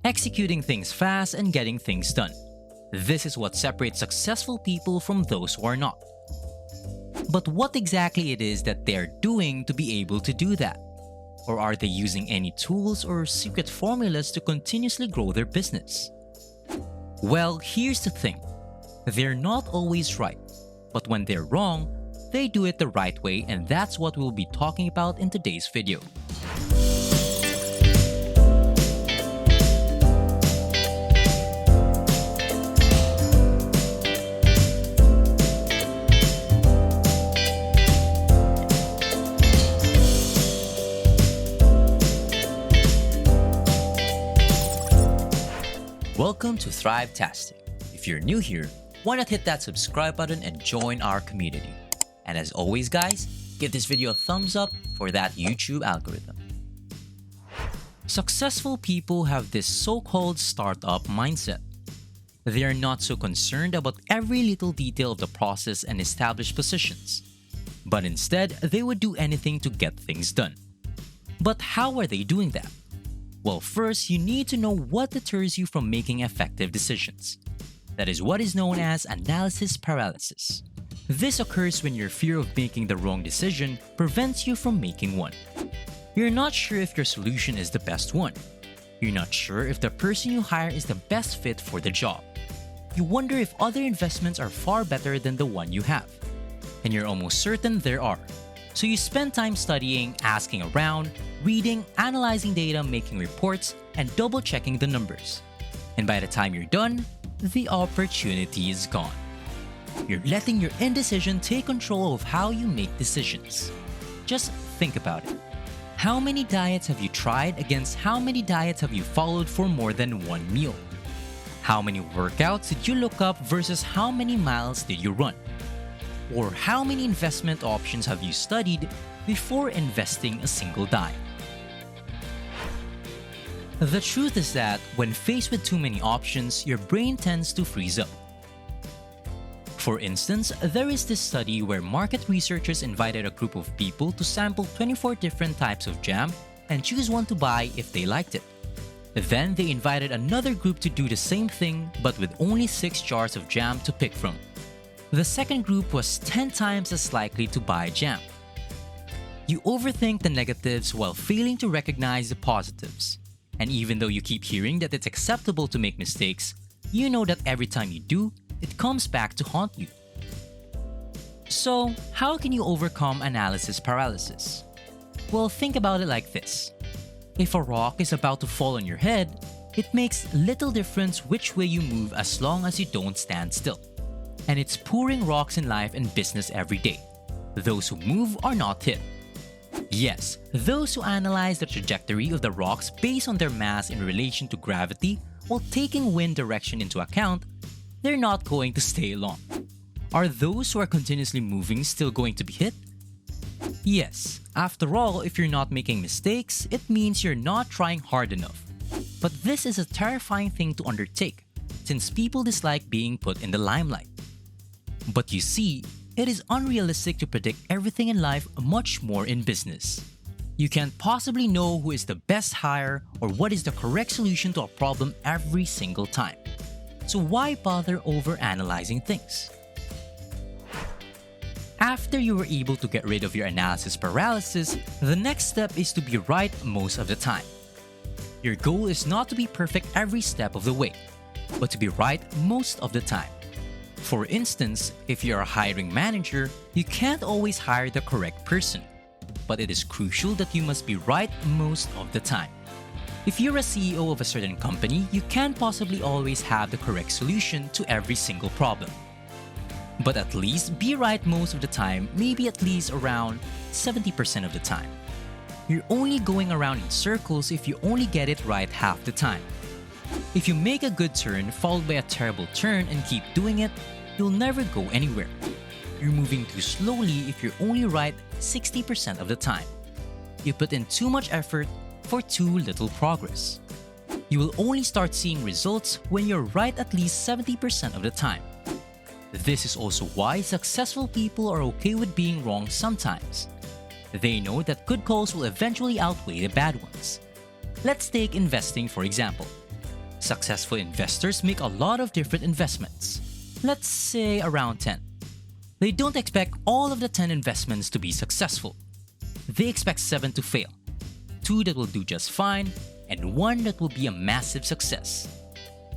executing things fast and getting things done. This is what separates successful people from those who are not. But what exactly it is that they're doing to be able to do that? Or are they using any tools or secret formulas to continuously grow their business? Well, here's the thing. They're not always right, but when they're wrong, they do it the right way, and that's what we'll be talking about in today's video. Welcome to Thrivetastic. If you're new here, why not hit that subscribe button and join our community? And as always guys, give this video a thumbs up for that YouTube algorithm. Successful people have this so-called startup mindset. They are not so concerned about every little detail of the process and established positions, but instead they would do anything to get things done. But how are they doing that? Well, first, you need to know what deters you from making effective decisions. That is what is known as analysis paralysis. This occurs when your fear of making the wrong decision prevents you from making one. You're not sure if your solution is the best one. You're not sure if the person you hire is the best fit for the job. You wonder if other investments are far better than the one you have. And you're almost certain there are. So you spend time studying, asking around, reading, analyzing data, making reports, and double-checking the numbers. And by the time you're done, the opportunity is gone. You're letting your indecision take control of how you make decisions. Just think about it. How many diets have you tried against how many diets have you followed for more than one meal? How many workouts did you look up versus how many miles did you run? Or how many investment options have you studied before investing a single dime? The truth is that when faced with too many options, your brain tends to freeze up. For instance, there is this study where market researchers invited a group of people to sample 24 different types of jam and choose one to buy if they liked it. Then they invited another group to do the same thing but with only 6 jars of jam to pick from. The second group was 10 times as likely to buy jam. You overthink the negatives while failing to recognize the positives. And even though you keep hearing that it's acceptable to make mistakes, you know that every time you do, it comes back to haunt you. So, how can you overcome analysis paralysis? Well, think about it like this. If a rock is about to fall on your head, it makes little difference which way you move as long as you don't stand still. And it's pouring rocks in life and business every day. Those who move are not hit. Yes, those who analyze the trajectory of the rocks based on their mass in relation to gravity while taking wind direction into account, they're not going to stay long. Are those who are continuously moving still going to be hit? Yes, after all, if you're not making mistakes, it means you're not trying hard enough. But this is a terrifying thing to undertake, since people dislike being put in the limelight. But you see, it is unrealistic to predict everything in life, much more in business. You can't possibly know who is the best hire or what is the correct solution to a problem every single time. So why bother overanalyzing things? After you were able to get rid of your analysis paralysis, the next step is to be right most of the time. Your goal is not to be perfect every step of the way, but to be right most of the time. For instance, if you're a hiring manager, you can't always hire the correct person, but it is crucial that you must be right most of the time. If you're a CEO of a certain company, you can't possibly always have the correct solution to every single problem. But at least be right most of the time, maybe at least around 70% of the time. You're only going around in circles if you only get it right half the time. If you make a good turn followed by a terrible turn and keep doing it, you'll never go anywhere. You're moving too slowly if you're only right 60% of the time. You put in too much effort for too little progress. You will only start seeing results when you're right at least 70% of the time. This is also why successful people are okay with being wrong sometimes. They know that good calls will eventually outweigh the bad ones. Let's take investing for example. Successful investors make a lot of different investments. Let's say around 10. They don't expect all of the 10 investments to be successful. They expect 7 to fail, 2 that will do just fine, and 1 that will be a massive success.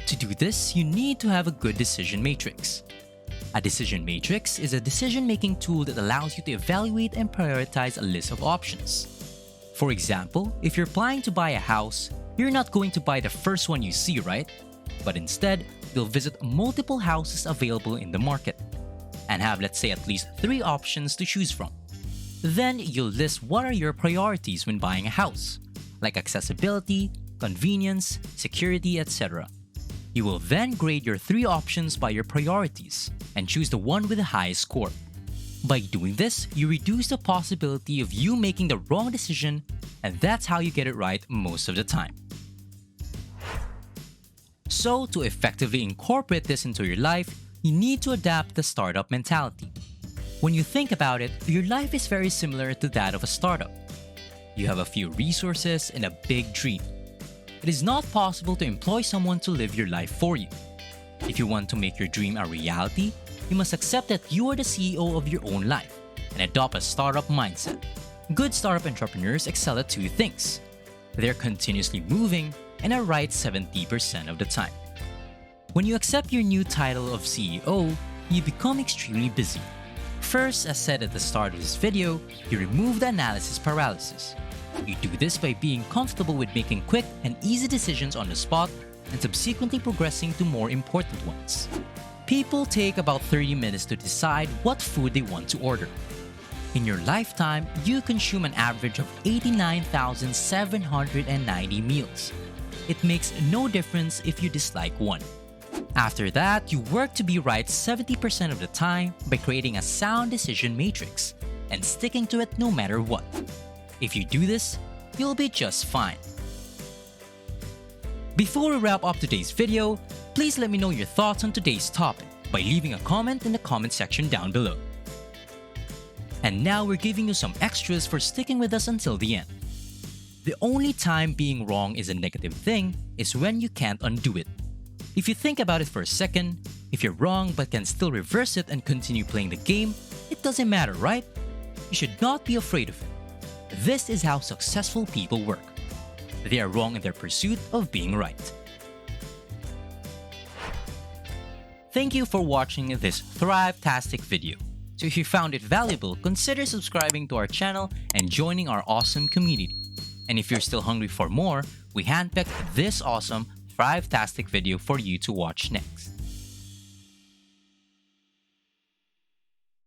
To do this, you need to have a good decision matrix. A decision matrix is a decision-making tool that allows you to evaluate and prioritize a list of options. For example, if you're planning to buy a house, you're not going to buy the first one you see, right? But instead, you'll visit multiple houses available in the market and have, let's say, at least 3 options to choose from. Then you'll list what are your priorities when buying a house, like accessibility, convenience, security, etc. You will then grade your 3 options by your priorities and choose the one with the highest score. By doing this, you reduce the possibility of you making the wrong decision, and that's how you get it right most of the time. So, to effectively incorporate this into your life, you need to adapt the startup mentality. When you think about it, your life is very similar to that of a startup. You have a few resources and a big dream. It is not possible to employ someone to live your life for you. If you want to make your dream a reality, you must accept that you are the CEO of your own life and adopt a startup mindset. Good startup entrepreneurs excel at 2 things. They're continuously moving and are right 70% of the time. When you accept your new title of CEO, you become extremely busy. First, as said at the start of this video, you remove the analysis paralysis. You do this by being comfortable with making quick and easy decisions on the spot and subsequently progressing to more important ones. People take about 30 minutes to decide what food they want to order. In your lifetime, you consume an average of 89,790 meals. It makes no difference if you dislike one. After that, you work to be right 70% of the time by creating a sound decision matrix and sticking to it no matter what. If you do this, you'll be just fine. Before we wrap up today's video, please let me know your thoughts on today's topic by leaving a comment in the comment section down below. And now we're giving you some extras for sticking with us until the end. The only time being wrong is a negative thing is when you can't undo it. If you think about it for a second, if you're wrong but can still reverse it and continue playing the game, it doesn't matter, right? You should not be afraid of it. This is how successful people work. They are wrong in their pursuit of being right. Thank you for watching this Thrivetastic video. So if you found it valuable, consider subscribing to our channel and joining our awesome community. And if you're still hungry for more, we handpicked this awesome Thrivetastic video for you to watch next.